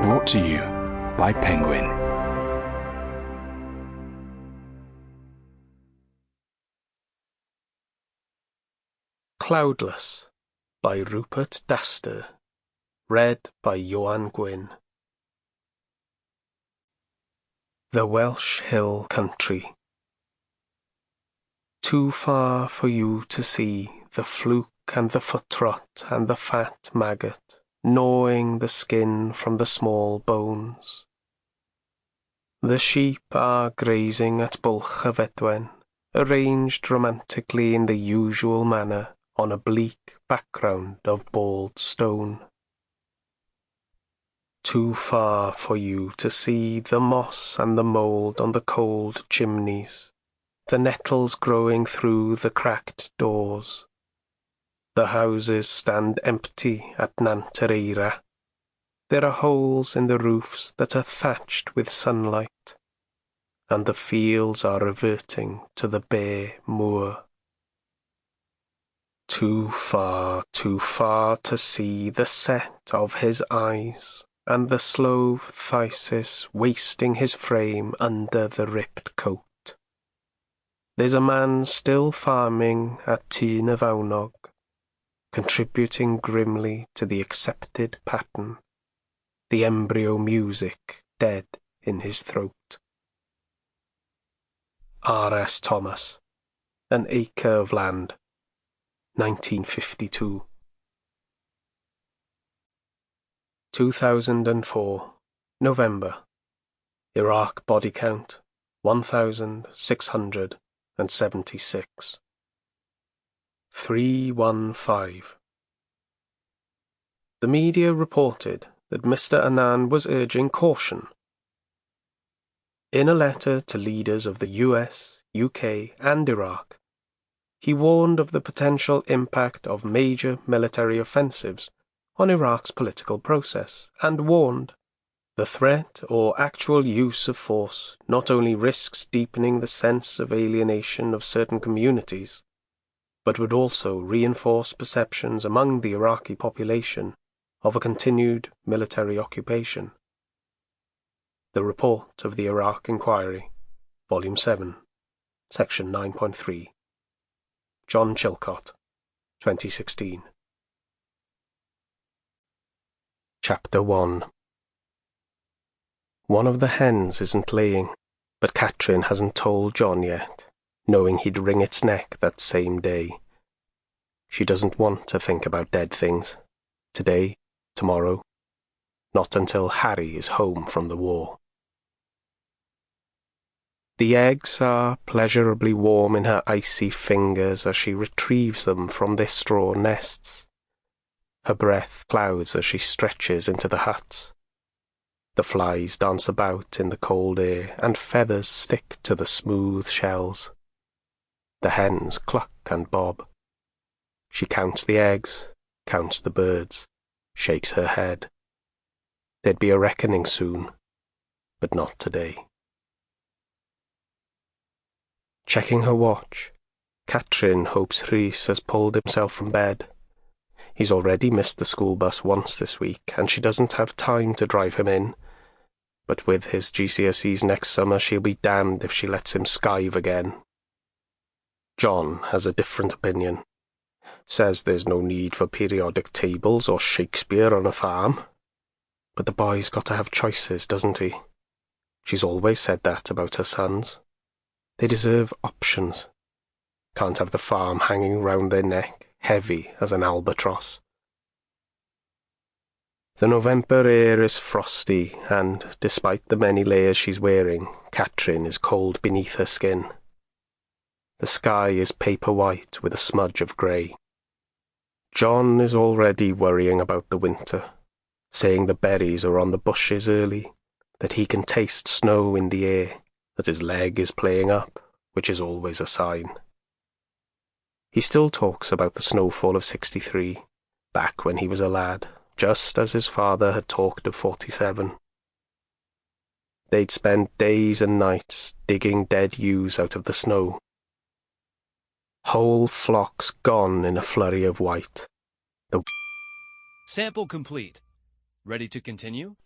Brought to you by Penguin. Cloudless by Rupert Dastur. Read by Joanne Gwyn. The Welsh Hill Country. Too far for you to see the fluke and the footrot and the fat maggot gnawing the skin from the small bones. The sheep are grazing at Bwlch y Fedwen, arranged romantically in the usual manner on a bleak background of bald stone. Too far for you to see the moss and the mould on the cold chimneys, the nettles growing through the cracked doors. The houses stand empty at Narrator. There are holes in the roofs that are thatched with sunlight, and the fields are reverting to the bare moor. Too far to see the set of his eyes, and the slow phthisis wasting his frame under the ripped coat. There's a man still farming at Llandudno, contributing grimly to the accepted pattern, the embryo music dead in his throat. R.S. Thomas, An Acre of Land, 1952. 2004, November. Iraq body count 1,676. 315. The media reported that Mr. Annan was urging caution. In a letter to leaders of the US, UK, and Iraq, he warned of the potential impact of major military offensives on Iraq's political process, and warned, the threat or actual use of force not only risks deepening the sense of alienation of certain communities, but would also reinforce perceptions among the Iraqi population of a continued military occupation. The Report of the Iraq Inquiry, Volume 7, Section 9.3. John Chilcott, 2016. Chapter 1. One of the hens isn't laying, but Catrin hasn't told John yet, knowing he'd wring its neck that same day. She doesn't want to think about dead things. Today, tomorrow. Not until Harry is home from the war. The eggs are pleasurably warm in her icy fingers as she retrieves them from their straw nests. Her breath clouds as she stretches into the huts. The flies dance about in the cold air, and feathers stick to the smooth shells. The hens cluck and bob. She counts the eggs, counts the birds, shakes her head. There'd be a reckoning soon, but not today. Checking her watch, Catrin hopes Rhys has pulled himself from bed. He's already missed the school bus once this week, and she doesn't have time to drive him in. But with his GCSEs next summer, she'll be damned if she lets him skive again. John has a different opinion. Says there's no need for periodic tables or Shakespeare on a farm. But the boy's got to have choices, doesn't he? She's always said that about her sons. They deserve options. Can't have the farm hanging round their neck, heavy as an albatross. The November air is frosty, and, despite the many layers she's wearing, Catrin is cold beneath her skin. The sky is paper white with a smudge of grey. John is already worrying about the winter, saying the berries are on the bushes early, that he can taste snow in the air, that his leg is playing up, which is always a sign. He still talks about the snowfall of 63, back when he was a lad, just as his father had talked of 47. They'd spend days and nights digging dead ewes out of the snow. Whole flocks gone in a flurry of white. Sample complete. Ready to continue?